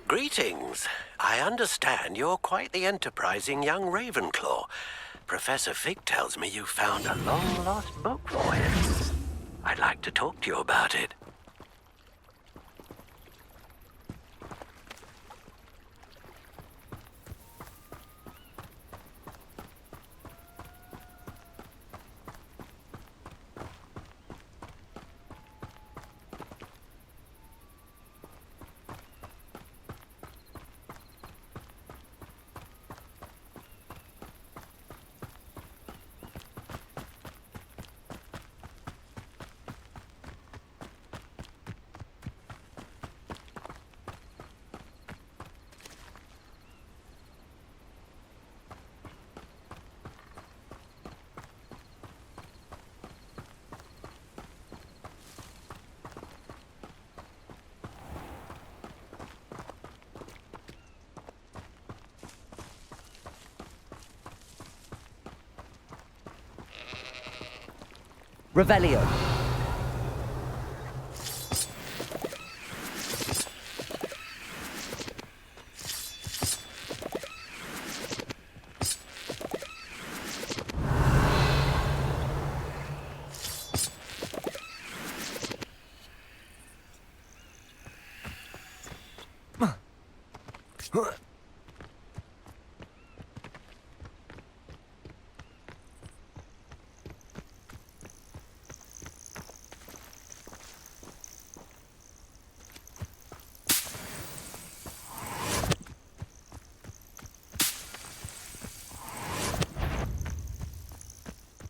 Greetings. I understand you're quite the enterprising young Ravenclaw. Professor Fig tells me you found a long-lost book for him. I'd like to talk to you about it. Revelio.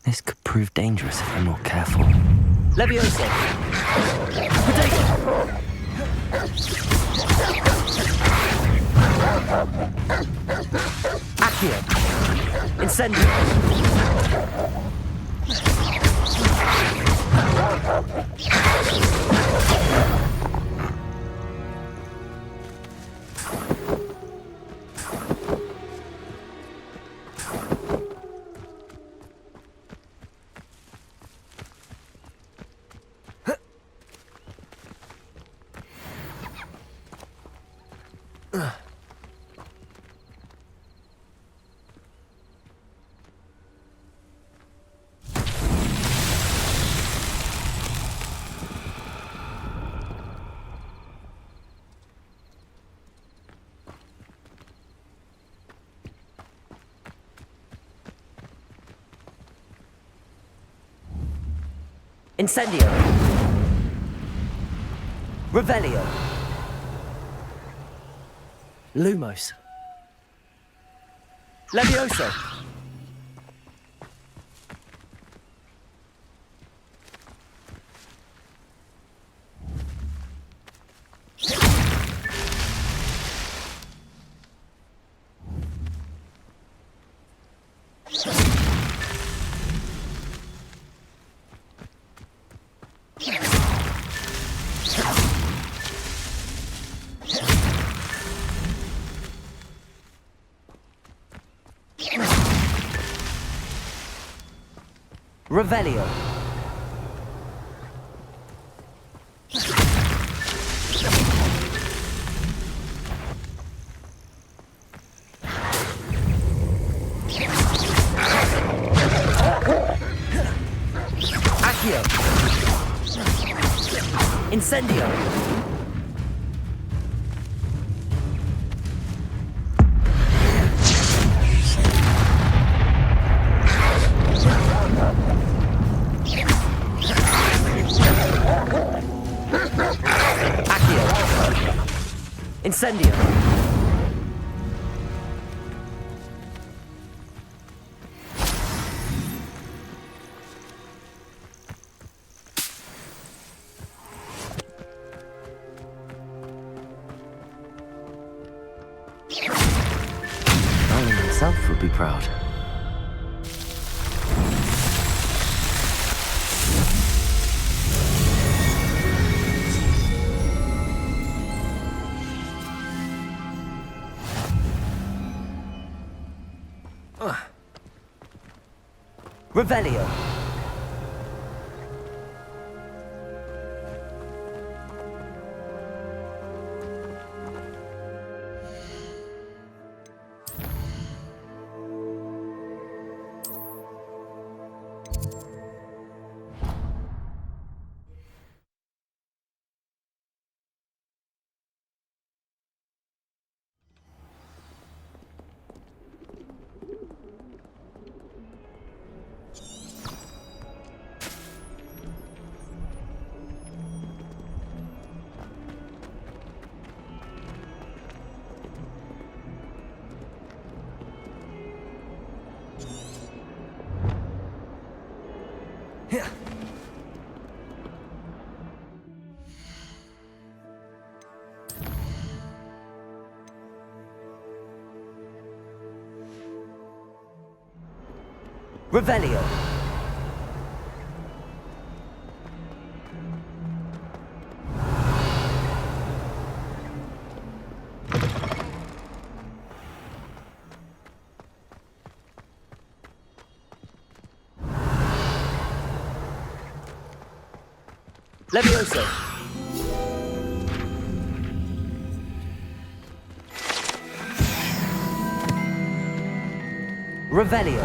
This could prove dangerous if I'm not careful. Leviosa. Accio. Incendio. Incendio. Revelio. Lumos. Levioso. Revelio. Accio. Incendio. Incendio. Rowling himself would be proud. Revelio. Revelio. Levioso. Revelio.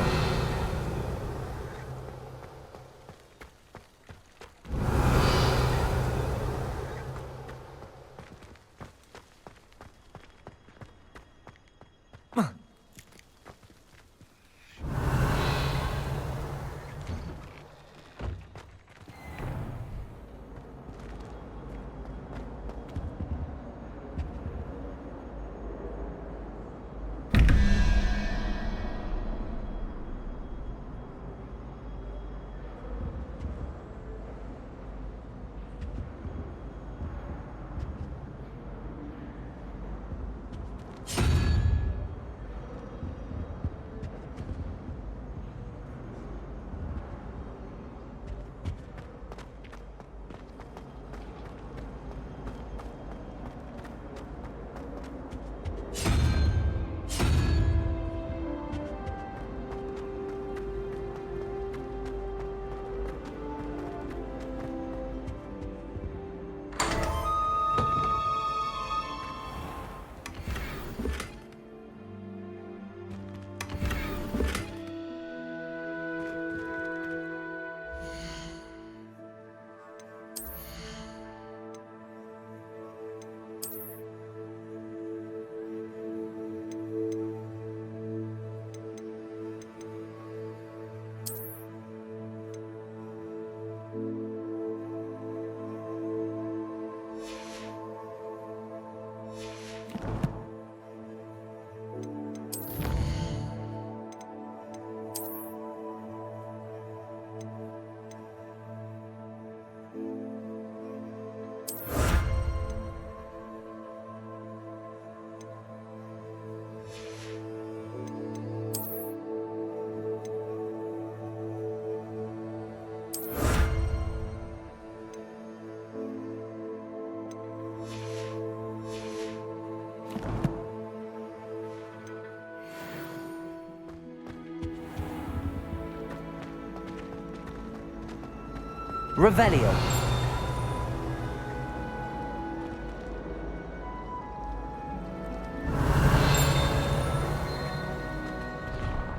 Revelio.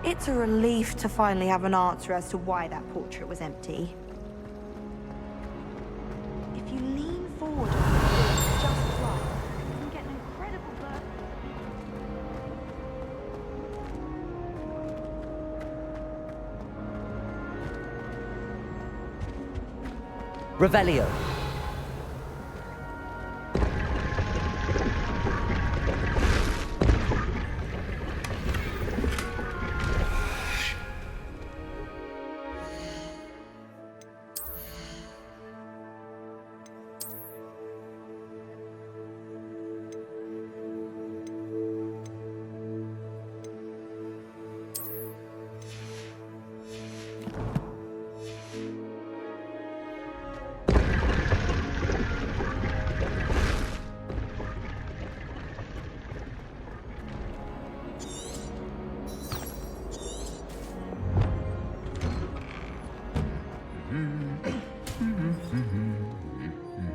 It's a relief to finally have an answer as to why that portrait was empty. If you lean forward just right, you can get an incredible bird. Revelio.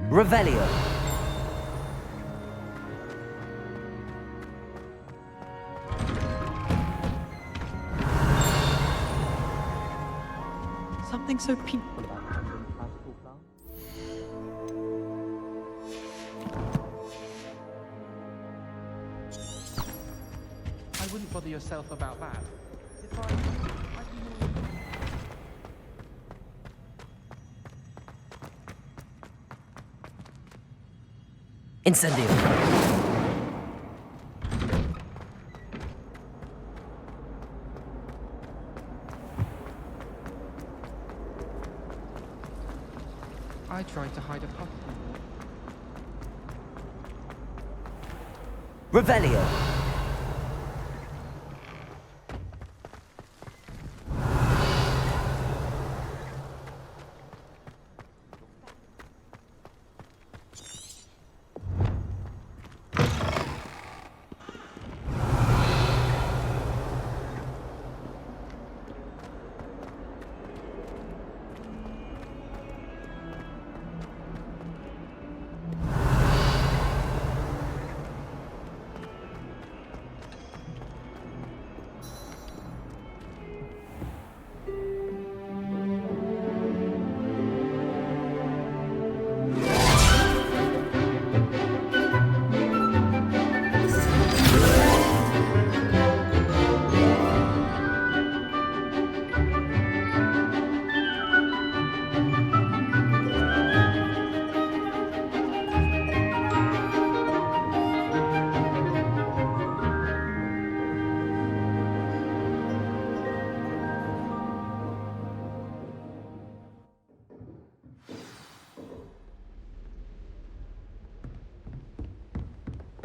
Revelio. Something so peaceful about handling magical plants. I wouldn't bother yourself about that. If I'd be more... Incendio. I tried to hide a puppy. Revelio.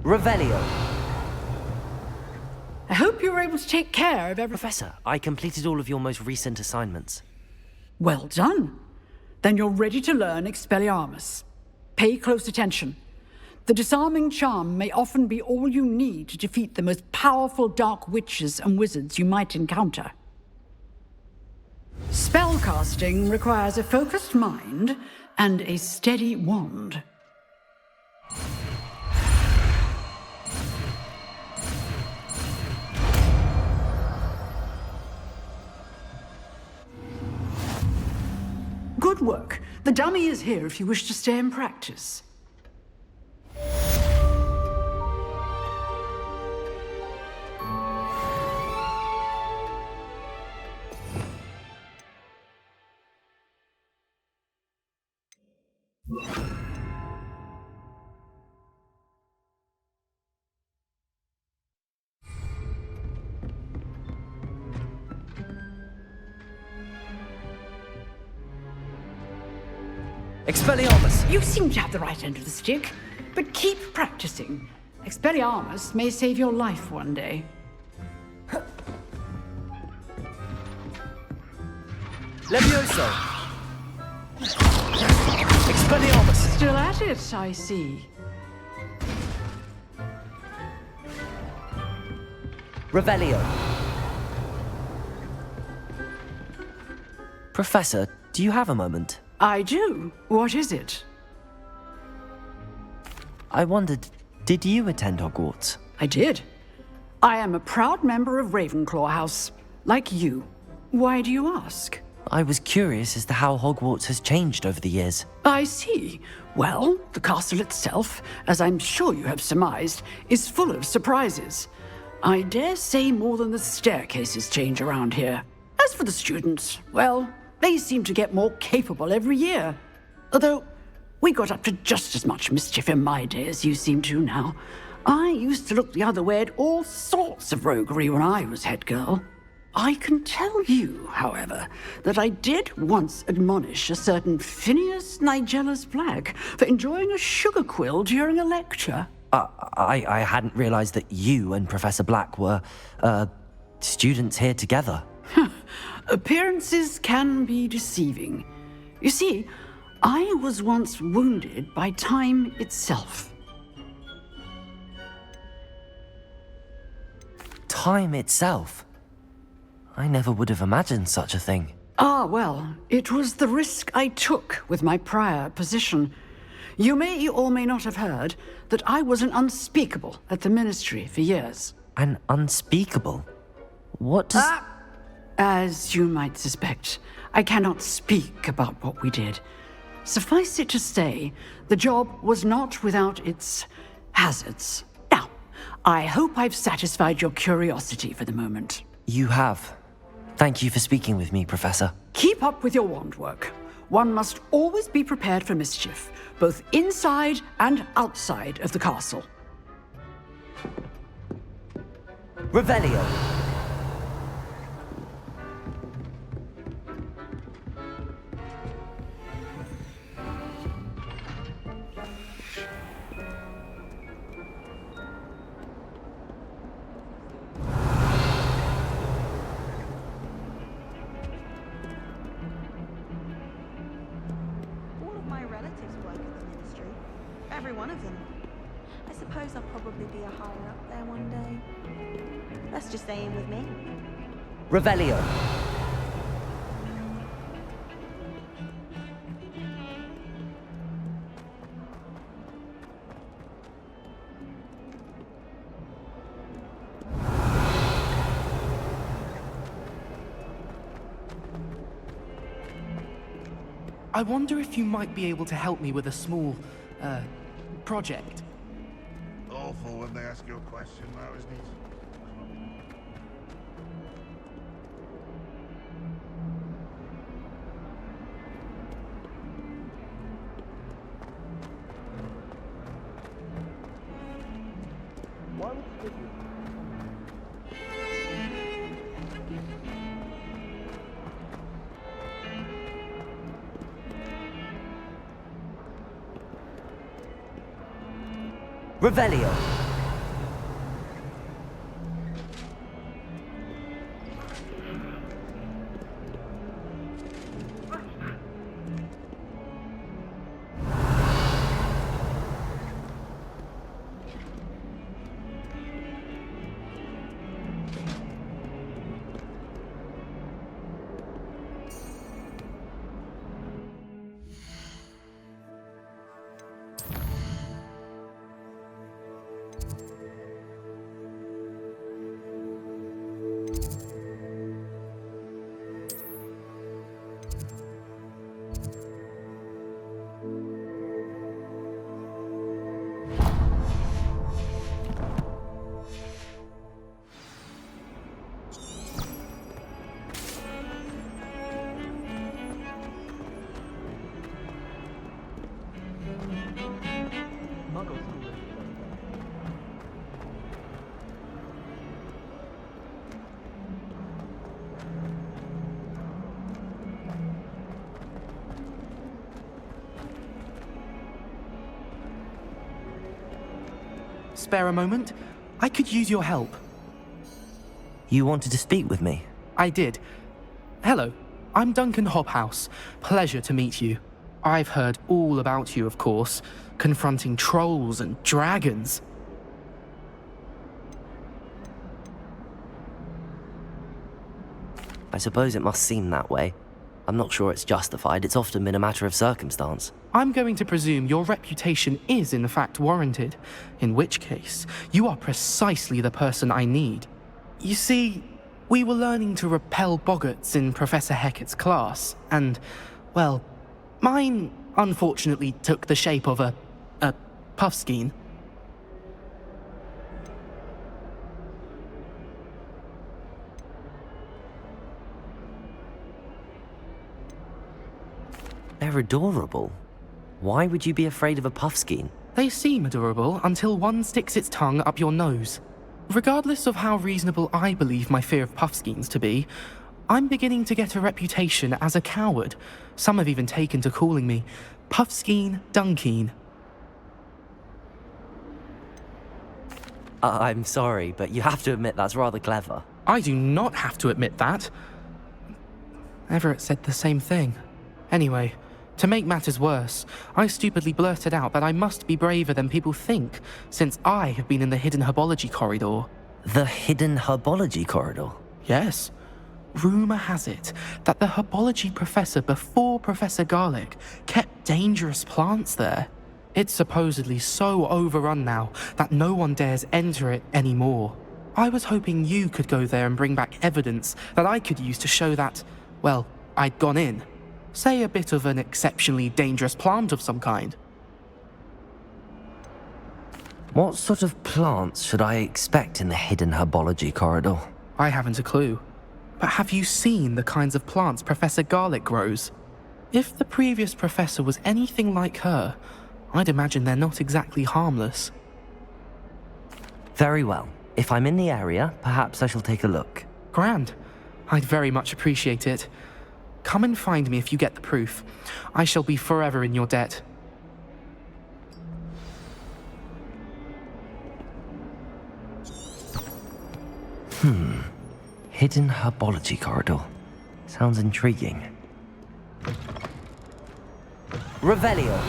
Revelio. I hope you were able to take care of every... Professor, I completed all of your most recent assignments. Well done. Then you're ready to learn Expelliarmus. Pay close attention. The disarming charm may often be all you need to defeat the most powerful dark witches and wizards you might encounter. Spellcasting requires a focused mind and a steady wand. Good work. The dummy is here if you wish to stay and practice. Expelliarmus. You seem to have the right end of the stick, but keep practicing. Expelliarmus may save your life one day. Levioso. Expelliarmus. Still at it, I see. Revelio. Professor, do you have a moment? I do. What is it? I wondered, did you attend Hogwarts? I did. I am a proud member of Ravenclaw House, like you. Why do you ask? I was curious as to how Hogwarts has changed over the years. I see. Well, the castle itself, as I'm sure you have surmised, is full of surprises. I dare say more than the staircases change around here. As for the students, well, they seem to get more capable every year. Although, we got up to just as much mischief in my day as you seem to now. I used to look the other way at all sorts of roguery when I was head girl. I can tell you, however, that I did once admonish a certain Phineas Nigellus Black for enjoying a sugar quill during a lecture. I hadn't realized that you and Professor Black were, students here together. Appearances can be deceiving. You see, I was once wounded by time itself. Time itself? I never would have imagined such a thing. Ah, well, it was the risk I took with my prior position. You may or may not have heard that I was an unspeakable at the Ministry for years. An unspeakable? What does... As you might suspect, I cannot speak about what we did. Suffice it to say, the job was not without its hazards. Now, I hope I've satisfied your curiosity for the moment. You have. Thank you for speaking with me, Professor. Keep up with your wand work. One must always be prepared for mischief, both inside and outside of the castle. Revelio. All of my relatives work at the Ministry. Every one of them. I suppose I'll probably be a higher up there one day. Let's just stay in with me. Revelio. I wonder if you might be able to help me with a small, project. Awful when they ask you a question now, isn't it? Revelio. Spare a moment? I could use your help. You wanted to speak with me? I did. Hello, I'm Duncan Hobhouse. Pleasure to meet you. I've heard all about you, of course, confronting trolls and dragons. I suppose it must seem that way. I'm not sure it's justified. It's often been a matter of circumstance. I'm going to presume your reputation is in fact warranted, in which case, you are precisely the person I need. You see, we were learning to repel boggarts in Professor Hecat's class, and, well, mine unfortunately took the shape of a puffskein. They're adorable. Why would you be afraid of a puffskein? They seem adorable until one sticks its tongue up your nose. Regardless of how reasonable I believe my fear of puffskeins to be, I'm beginning to get a reputation as a coward. Some have even taken to calling me Puffskein Dunkeen. I'm sorry, but you have to admit that's rather clever. I do not have to admit that. Everett said the same thing. Anyway, to make matters worse, I stupidly blurted out that I must be braver than people think, since I have been in the hidden herbology corridor. The hidden herbology corridor? Yes. Rumour has it that the herbology professor before Professor Garlick kept dangerous plants there. It's supposedly so overrun now that no one dares enter it anymore. I was hoping you could go there and bring back evidence that I could use to show that, well, I'd gone in. Say a bit of an exceptionally dangerous plant of some kind. What sort of plants should I expect in the hidden herbology corridor? I haven't a clue. But have you seen the kinds of plants Professor Garlick grows? If the previous professor was anything like her, I'd imagine they're not exactly harmless. Very well. If I'm in the area, perhaps I shall take a look. Grand. I'd very much appreciate it. Come and find me if you get the proof. I shall be forever in your debt. Hidden herbology corridor. Sounds intriguing. Revelio.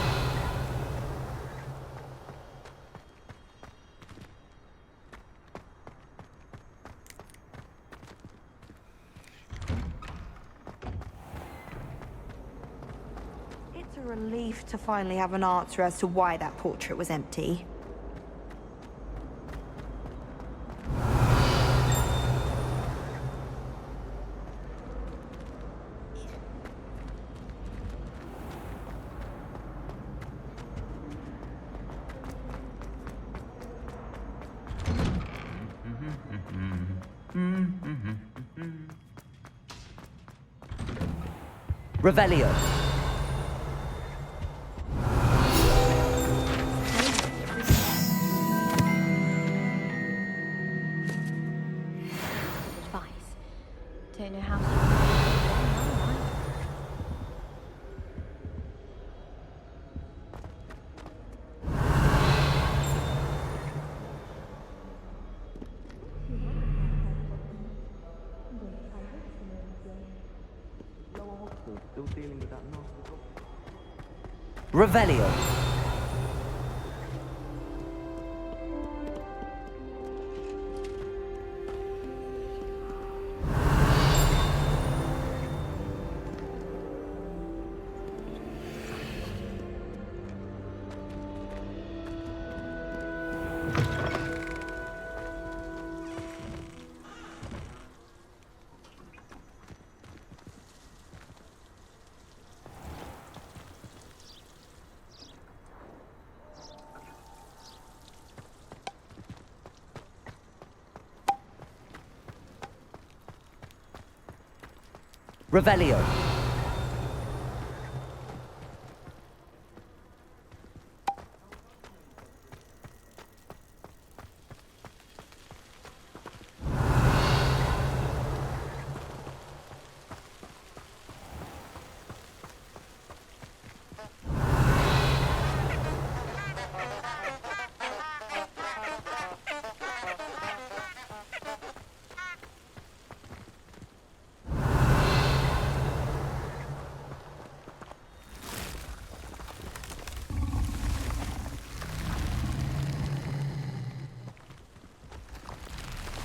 It's a relief to finally have an answer as to why that portrait was empty. Revelio. Advice. Don't know how Revelio. Revelio.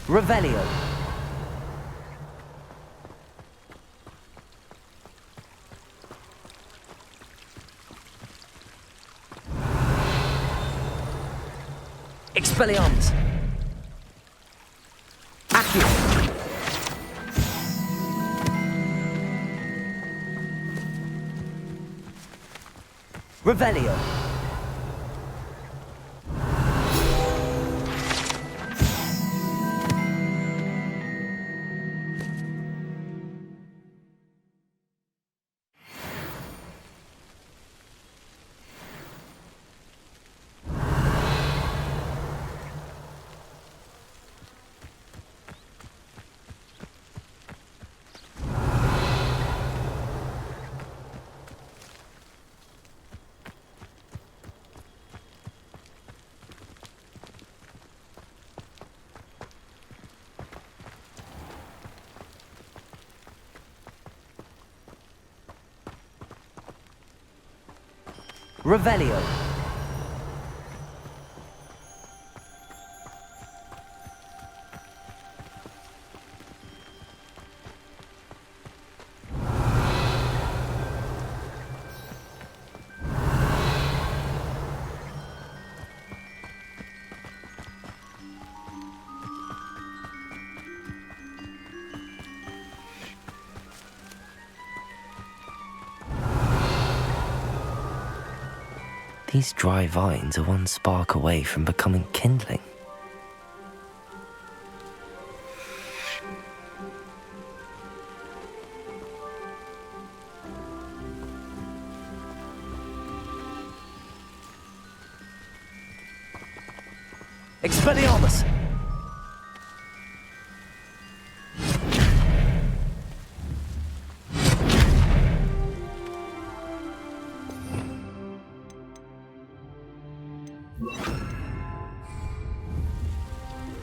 Revelio. Expelliarmus. Accio. Revelio. Revelio. These dry vines are one spark away from becoming kindling. Expelliarmus!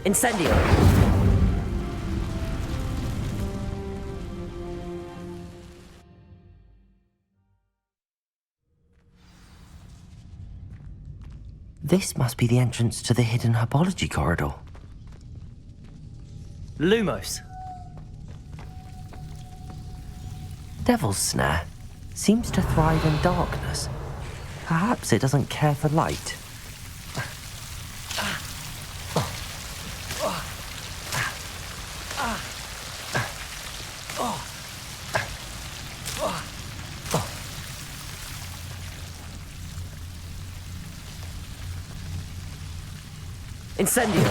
Incendio! This must be the entrance to the hidden herbology corridor. Lumos. Devil's Snare seems to thrive in darkness. Perhaps it doesn't care for light. Incendio!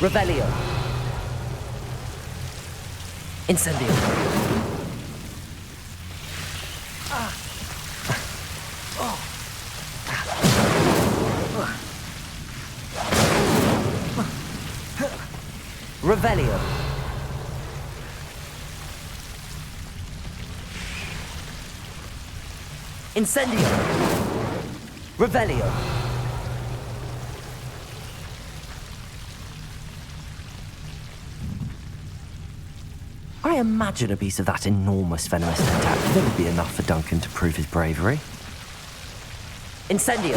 Revelio! Incendio! Revelio! Incendio! Revelio! I imagine a piece of that enormous venomous tentacle would be enough for Duncan to prove his bravery. Incendio!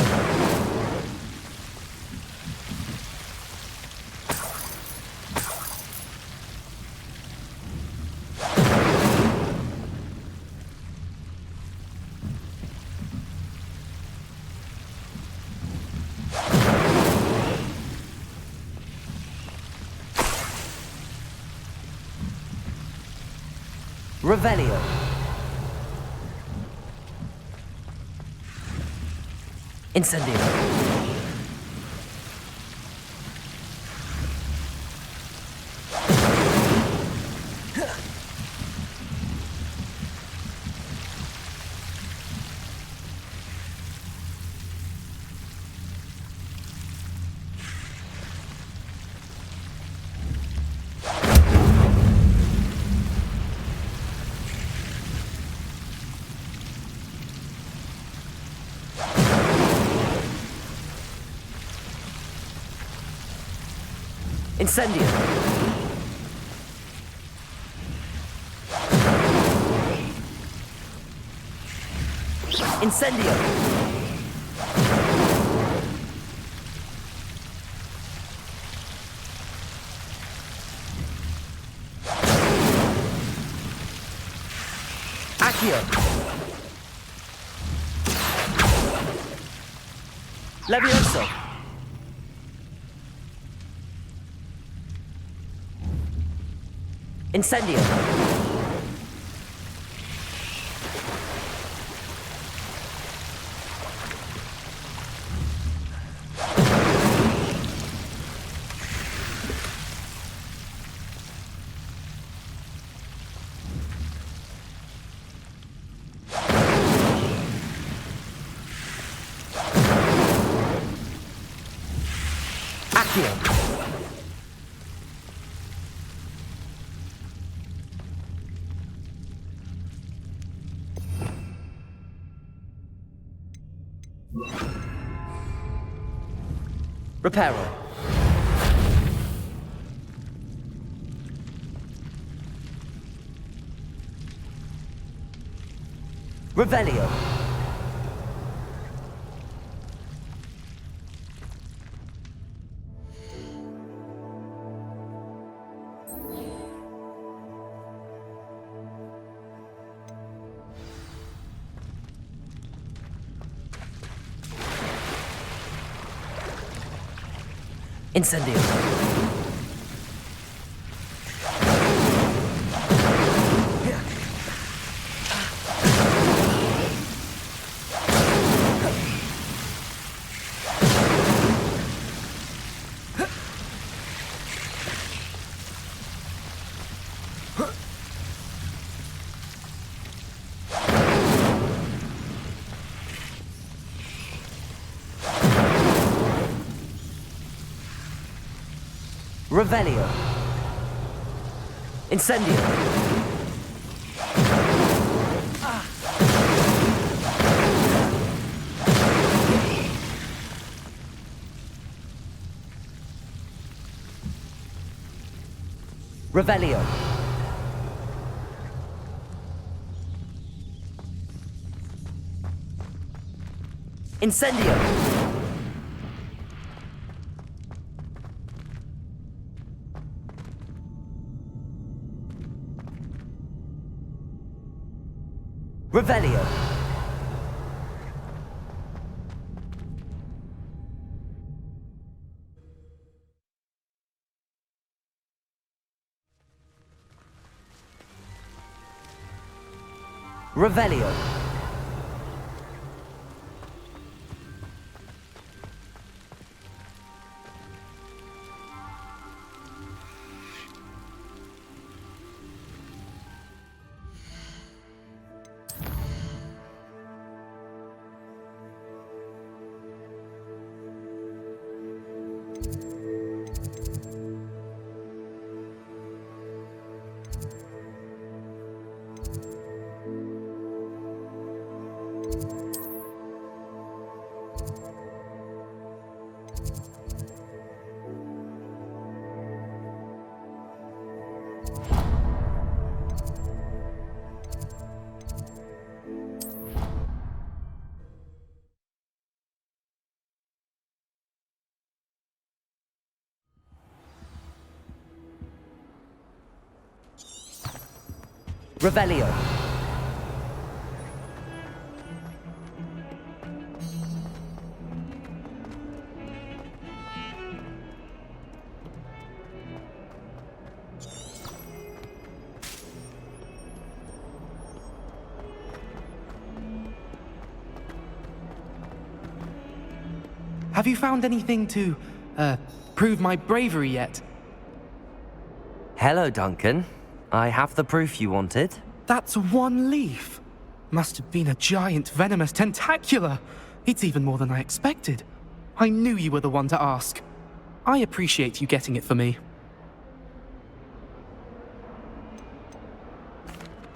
Revelio! Incendio! Incendio. Incendio. Accio. Levioso. Incendio. Accio. Reparo. Revelio. Incendio. Revelio. Incendio. Revelio. Incendio. Revelio. Revelio. Revelio. Have you found anything to, prove my bravery yet? Hello, Duncan. I have the proof you wanted. That's one leaf. Must have been a giant venomous tentacula. It's even more than I expected. I knew you were the one to ask. I appreciate you getting it for me.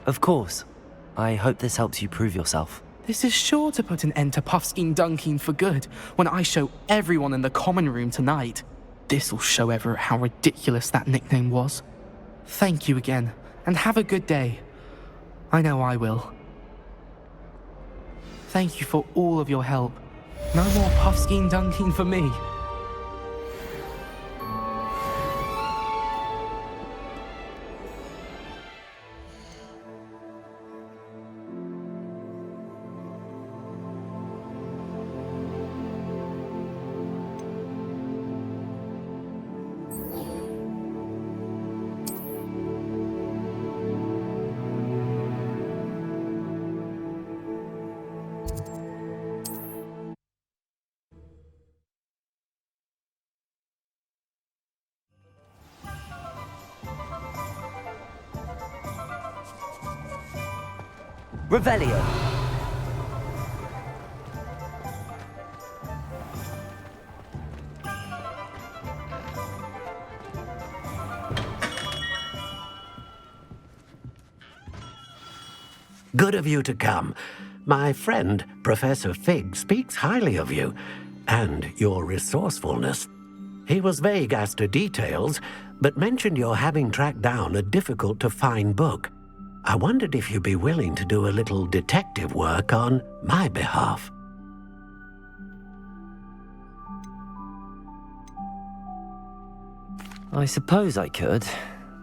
Of course. I hope this helps you prove yourself. This is sure to put an end to Puffskein Dunkeen for good when I show everyone in the common room tonight. This'll show Everett how ridiculous that nickname was. Thank you again, and have a good day. I know I will. Thank you for all of your help. No more puffskein dunking for me. Revelio. Good of you to come. My friend, Professor Fig, speaks highly of you and your resourcefulness. He was vague as to details, but mentioned your having tracked down a difficult-to-find book. I wondered if you'd be willing to do a little detective work on my behalf. I suppose I could,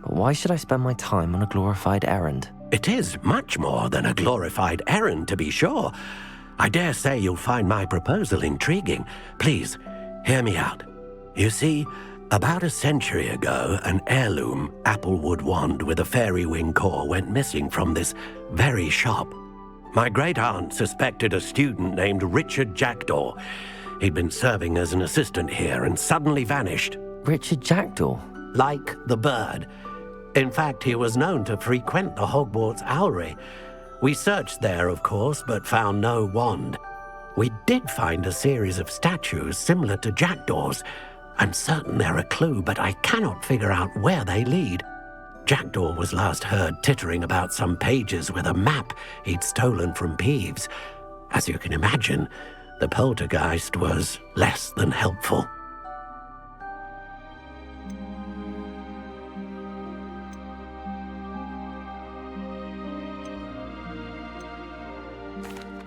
but why should I spend my time on a glorified errand? It is much more than a glorified errand, to be sure. I dare say you'll find my proposal intriguing. Please, hear me out. You see, about a century ago, an heirloom applewood wand with a fairy wing core went missing from this very shop. My great-aunt suspected a student named Richard Jackdaw. He'd been serving as an assistant here and suddenly vanished. Richard Jackdaw? Like the bird. In fact, he was known to frequent the Hogwarts Owlery. We searched there, of course, but found no wand. We did find a series of statues similar to Jackdaw's. I'm certain they're a clue, but I cannot figure out where they lead. Jackdaw was last heard tittering about some pages with a map he'd stolen from Peeves. As you can imagine, the poltergeist was less than helpful.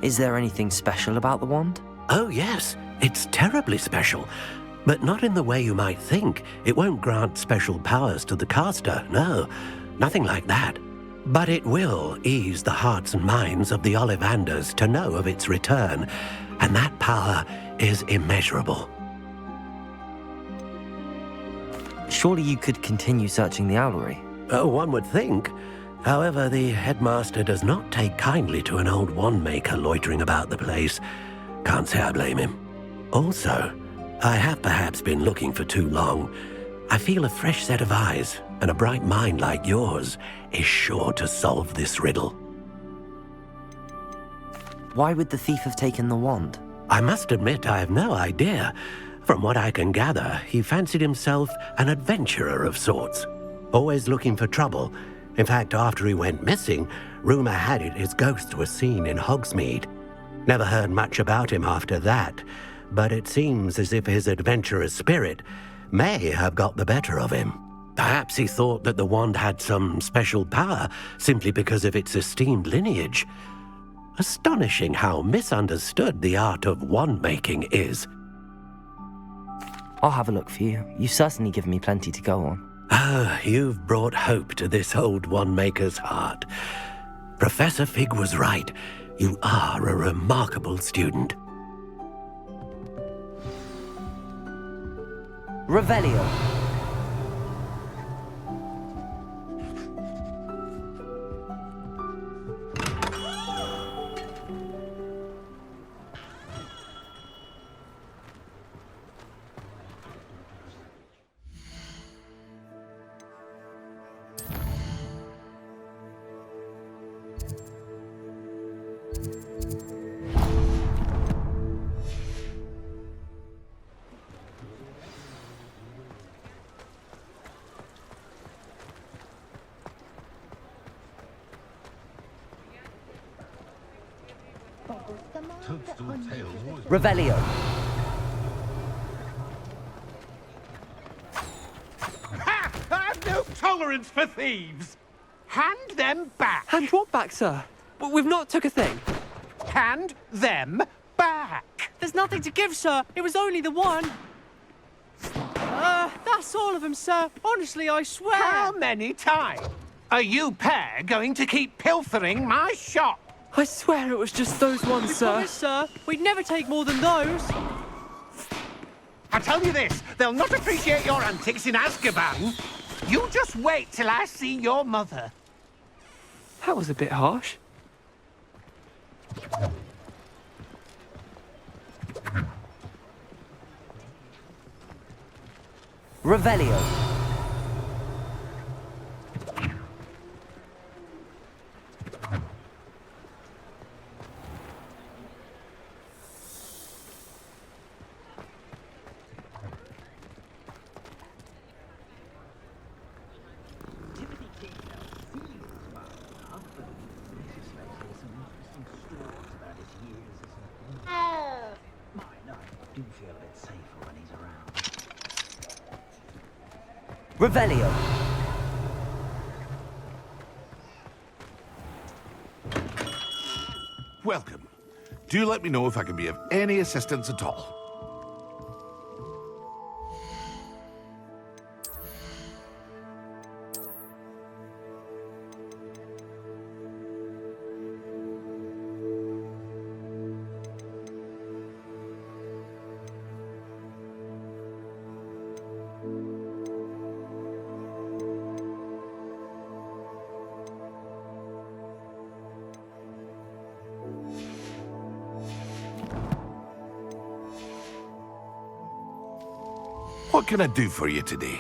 Is there anything special about the wand? Oh yes, it's terribly special. But not in the way you might think. It won't grant special powers to the caster, no. Nothing like that. But it will ease the hearts and minds of the Ollivanders to know of its return. And that power is immeasurable. Surely you could continue searching the Owlery. Oh, one would think. However, the headmaster does not take kindly to an old wand maker loitering about the place. Can't say I blame him. Also, I have perhaps been looking for too long. I feel a fresh set of eyes, and a bright mind like yours is sure to solve this riddle. Why would the thief have taken the wand? I must admit I have no idea. From what I can gather, he fancied himself an adventurer of sorts, always looking for trouble. In fact, after he went missing, rumor had it his ghost was seen in Hogsmeade. Never heard much about him after that, but it seems as if his adventurous spirit may have got the better of him. Perhaps he thought that the wand had some special power simply because of its esteemed lineage. Astonishing how misunderstood the art of wand-making is. I'll have a look for you. You've certainly given me plenty to go on. Ah, you've brought hope to this old wand-maker's heart. Professor Fig was right. You are a remarkable student. Revelio. Revelio. tolerance for thieves. Hand them back. Hand what back, sir? We've not took a thing. Hand them back. There's nothing to give, sir. It was only the one. That's all of them, sir. Honestly, I swear. How many times are you pair going to keep pilfering my shop? I swear it was just those ones, sir. Promise, sir. We'd never take more than those. I tell you this, they'll not appreciate your antics in Azkaban. You just wait till I see your mother. That was a bit harsh. Revelio. Revelio. Welcome. Do let me know if I can be of any assistance at all. What can I do for you today?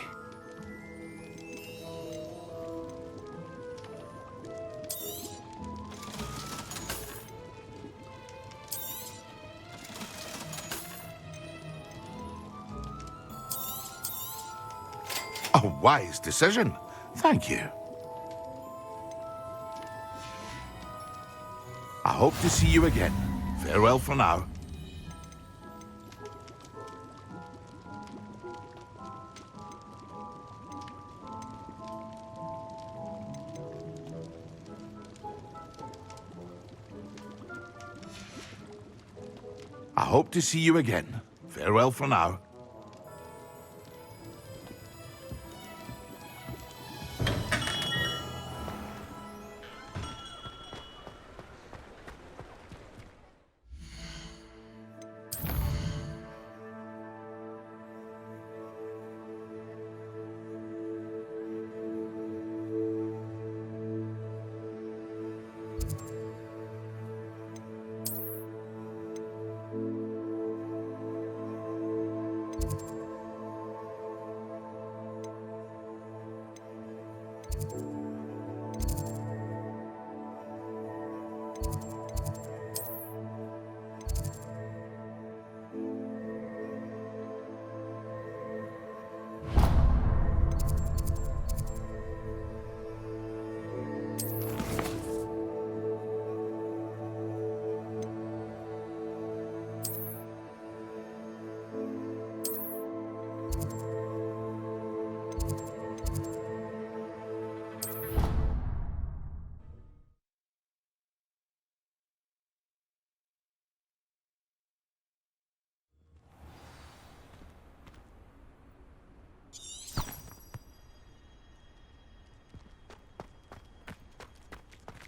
A wise decision. Thank you. I hope to see you again. Farewell for now. I hope to see you again. Farewell for now.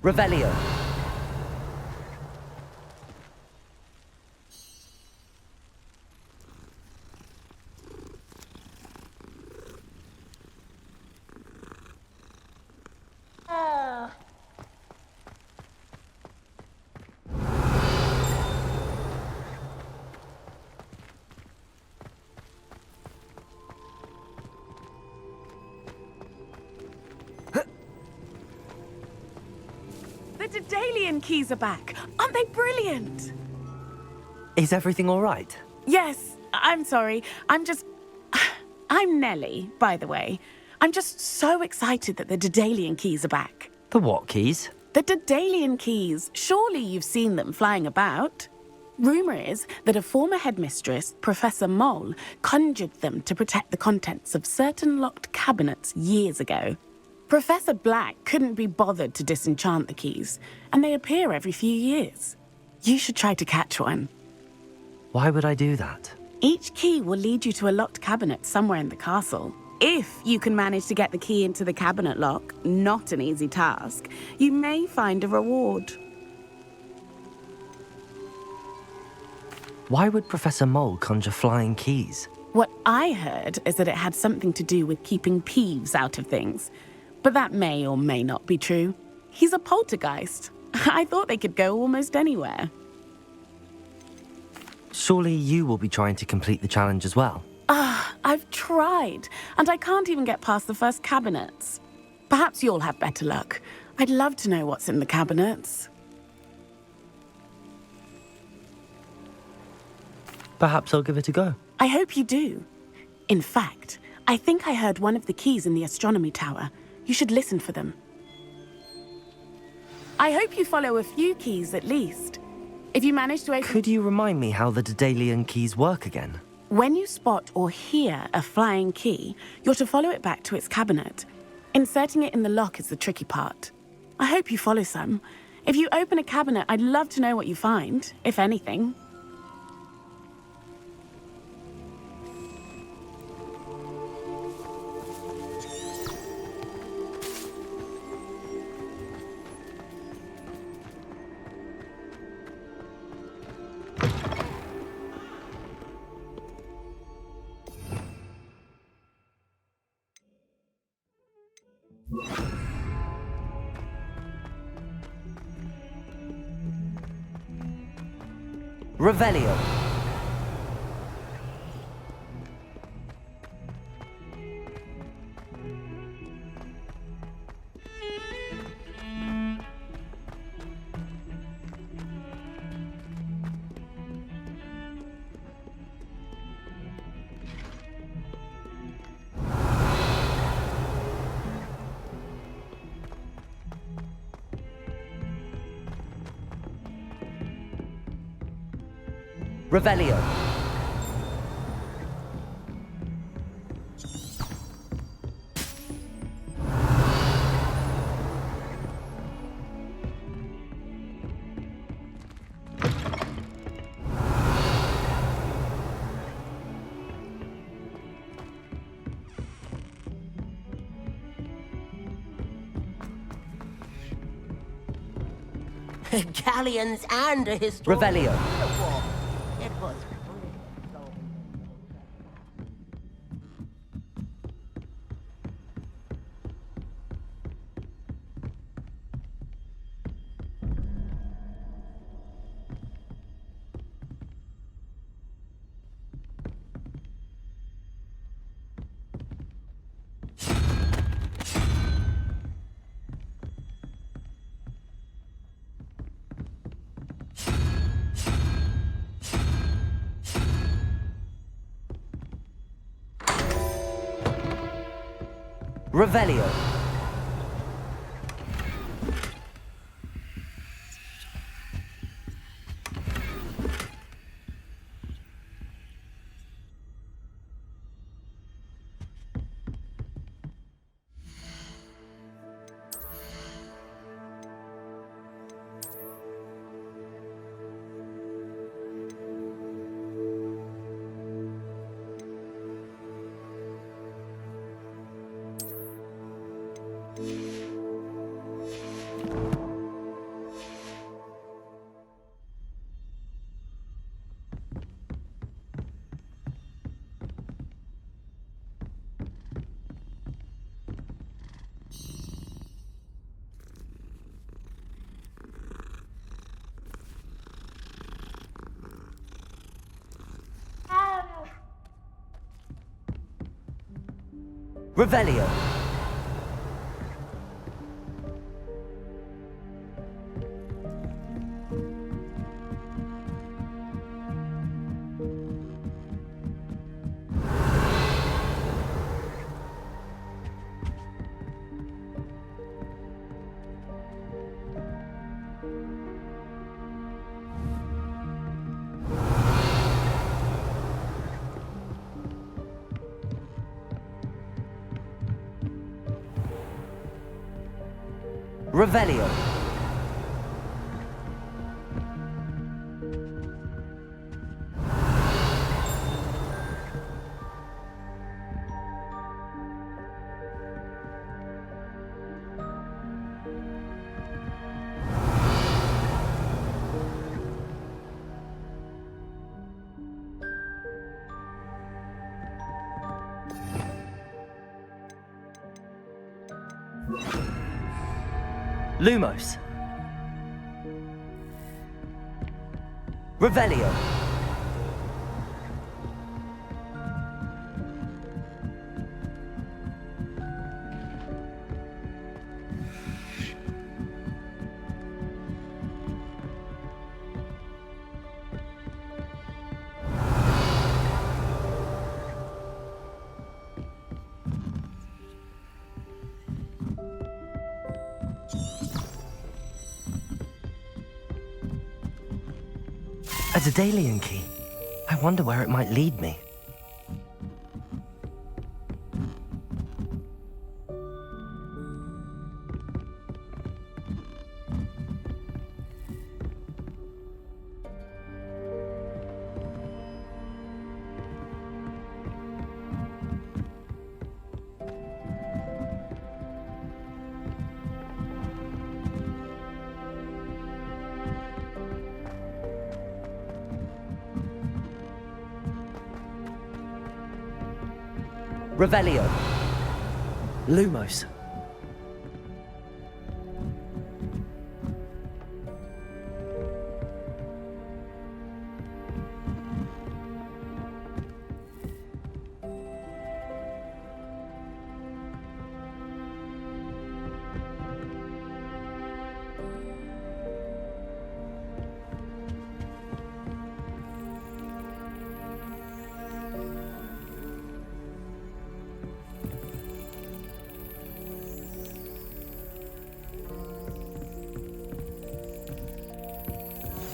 Revelio. The Daedalian keys are back. Aren't they brilliant? Is everything all right? Yes, I'm sorry. I'm Nellie, by the way. I'm just so excited that the Daedalian keys are back. The what keys? The Daedalian keys. Surely you've seen them flying about. Rumour is that a former headmistress, Professor Mole, conjured them to protect the contents of certain locked cabinets years ago. Professor Black couldn't be bothered to disenchant the keys, and they appear every few years. You should try to catch one. Why would I do that? Each key will lead you to a locked cabinet somewhere in the castle. If you can manage to get the key into the cabinet lock, not an easy task, you may find a reward. Why would Professor Mole conjure flying keys? What I heard is that it had something to do with keeping Peeves out of things. But that may or may not be true. He's a poltergeist. I thought they could go almost anywhere. Surely you will be trying to complete the challenge as well. I've tried, and I can't even get past the first cabinets. Perhaps you'll have better luck. I'd love to know what's in the cabinets. Perhaps I'll give it a go. I hope you do. In fact, I think I heard one of the keys in the astronomy tower. You should listen for them. I hope you follow a few keys at least. If you manage to open... Could you remind me how the Daedalian keys work again? When you spot or hear a flying key, you're to follow it back to its cabinet. Inserting it in the lock is the tricky part. I hope you follow some. If you open a cabinet, I'd love to know what you find, if anything. Revelio. Revelio. Galleons and a historian. Revelio. It was Revelio. Revelio. Revelio. Lumos. Revelio. A Daedalian key. I wonder where it might lead me. Revelio. Lumos.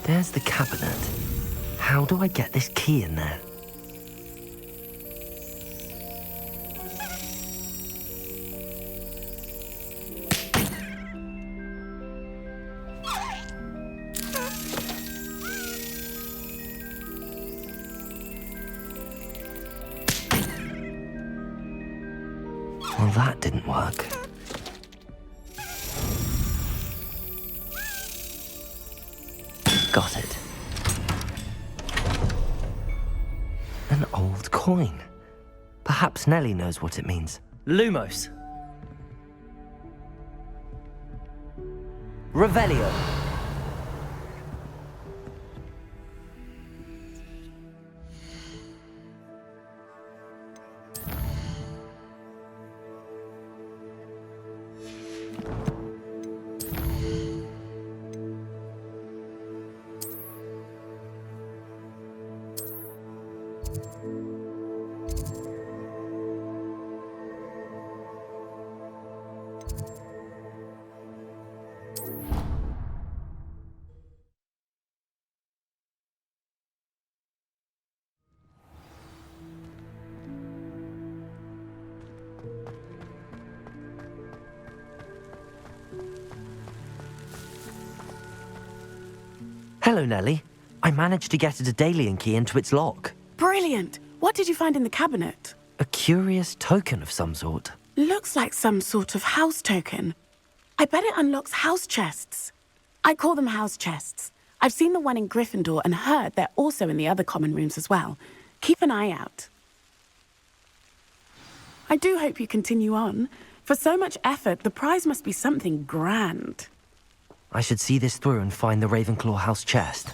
There's the cabinet. How do I get this key in there? Well, that didn't work. Got it. An old coin. Perhaps Nellie knows what it means. Lumos. Revelio. Hello, Nellie. I managed to get a Daedalian key into its lock. Brilliant! What did you find in the cabinet? A curious token of some sort. Looks like some sort of house token. I bet it unlocks house chests. I call them house chests. I've seen the one in Gryffindor and heard they're also in the other common rooms as well. Keep an eye out. I do hope you continue on. For so much effort, the prize must be something grand. I should see this through and find the Ravenclaw house chest.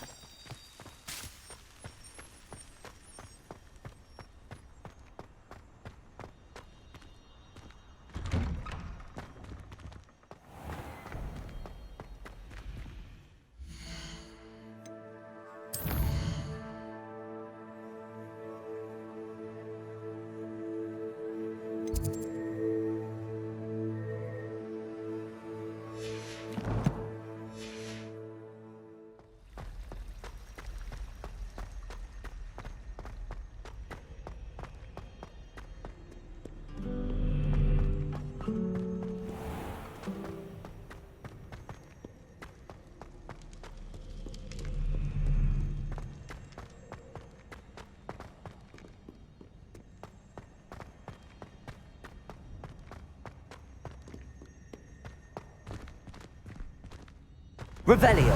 Revelio.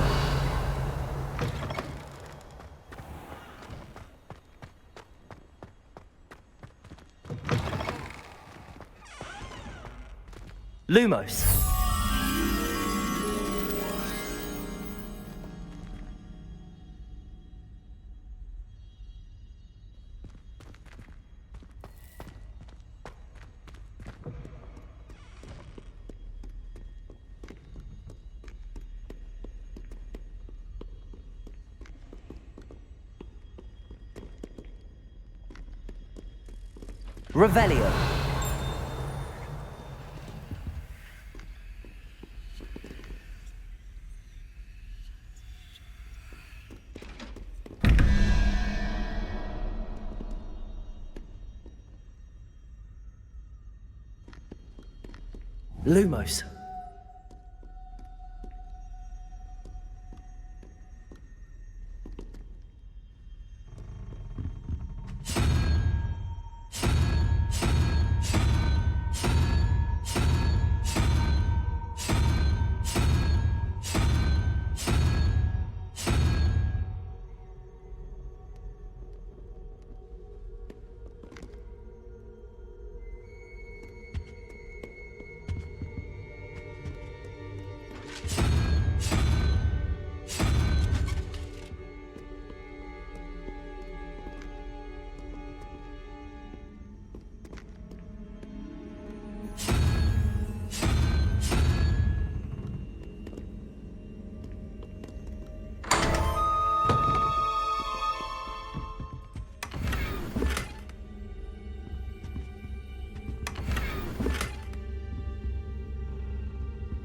Lumos. Revelio. Lumos.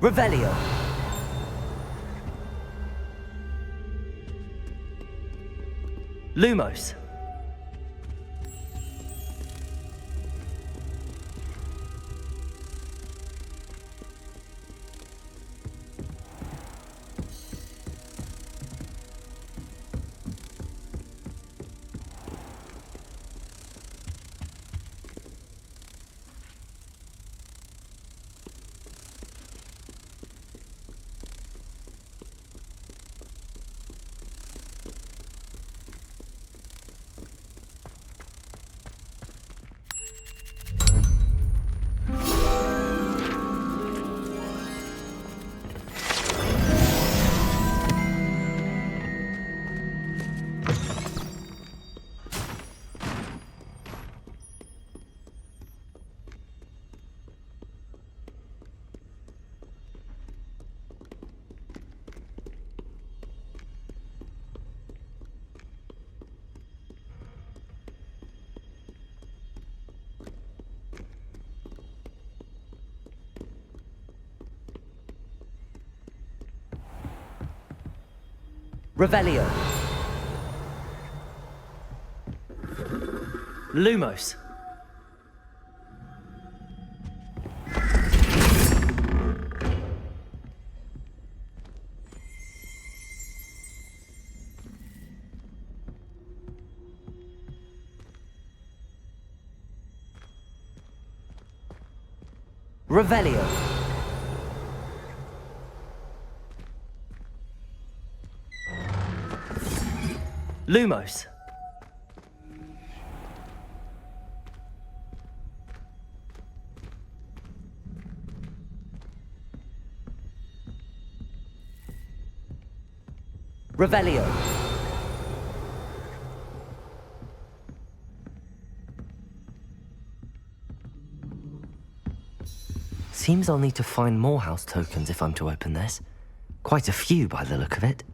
Revelio. Lumos. Revelio. Lumos. Revelio. Lumos. Revelio. Seems I'll need to find more house tokens if I'm to open this. Quite a few by the look of it.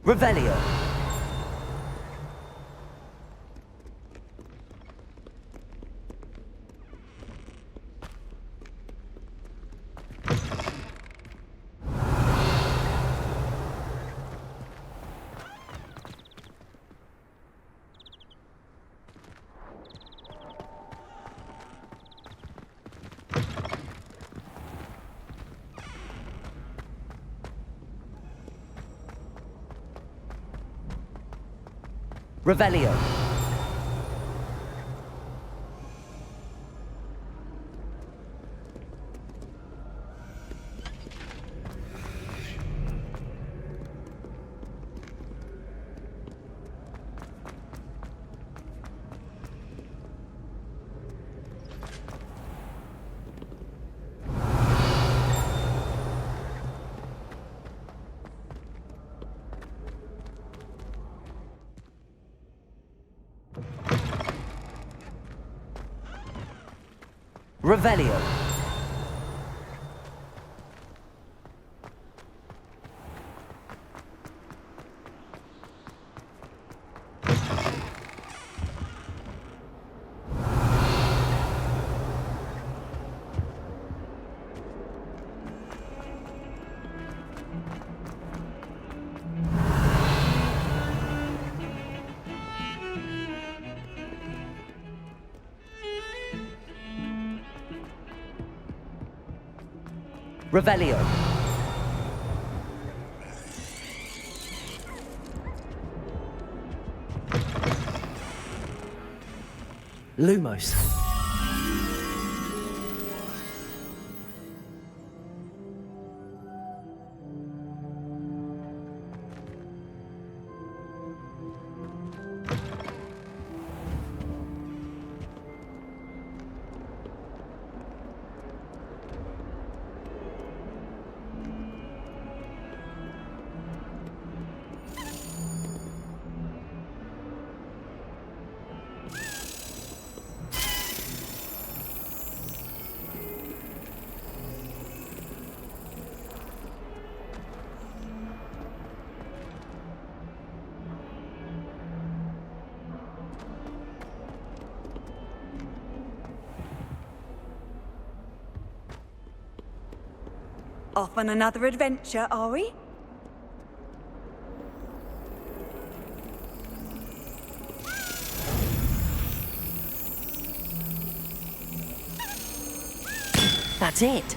Revelio. Revelio. Revelio. Revelio. Lumos. Off on another adventure, are we? That's it.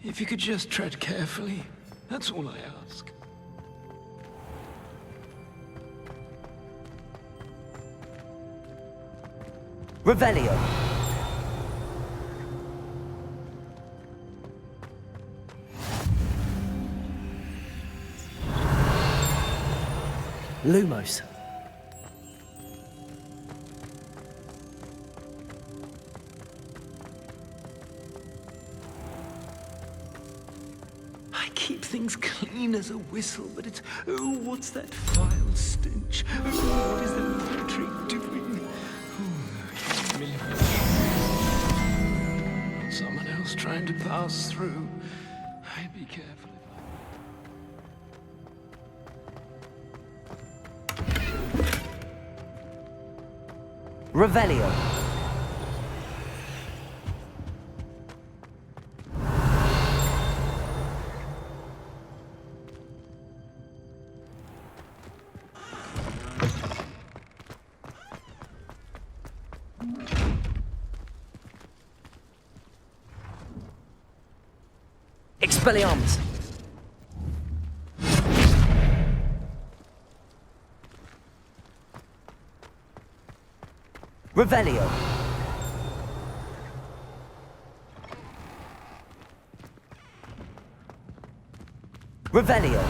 If you could just tread carefully, that's all I ask. Revelio. Lumos. I keep things clean as a whistle, but it's, oh, what's that vile stench? Oh, what is the military doing? Oh, humiliation. Someone else trying to pass through. I'd be careful Revelio. Expelliarmus. Revelio. Revelio.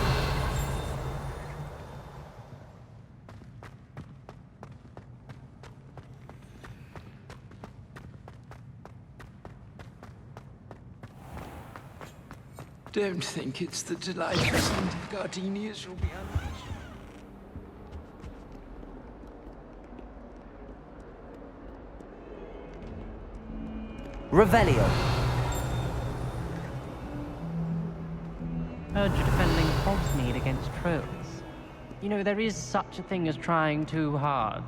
Don't think it's the delightful scent of gardenias you'll be unleashed. Revelio. Heard you're defending Hogsmeade against trolls. You know, there is such a thing as trying too hard.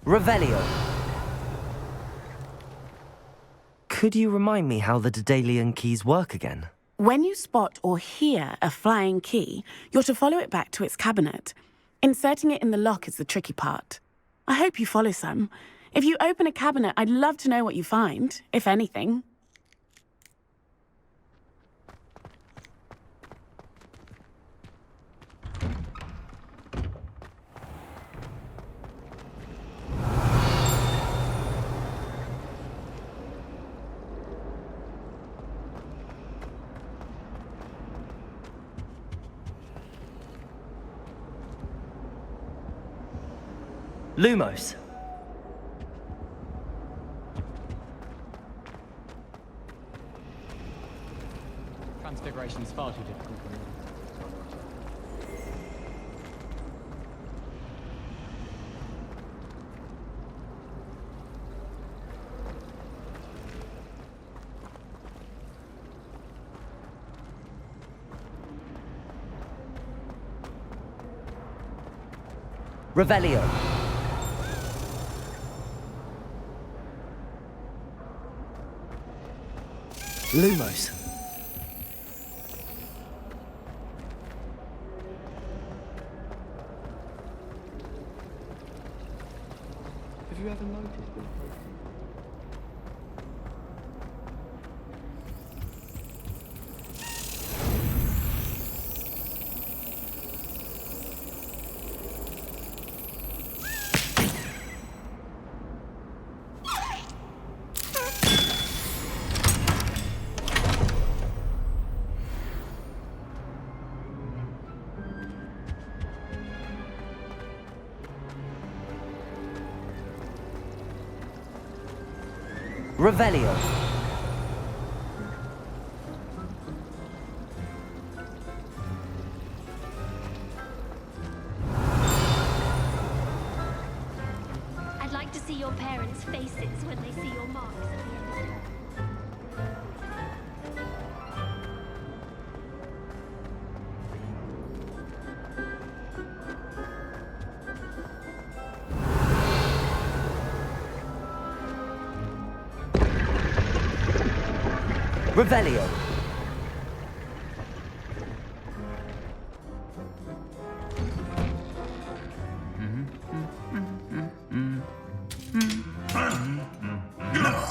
Revelio. Could you remind me how the Daedalian keys work again? When you spot or hear a flying key, you're to follow it back to its cabinet. Inserting it in the lock is the tricky part. I hope you follow some. If you open a cabinet, I'd love to know what you find, if anything. Lumos. Transfiguration is far too difficult for me. Revelio. Lumos. Have you ever noticed them? Revelio. I'd like to see your parents' faces when they see your marks at the end of it. Revelio. No!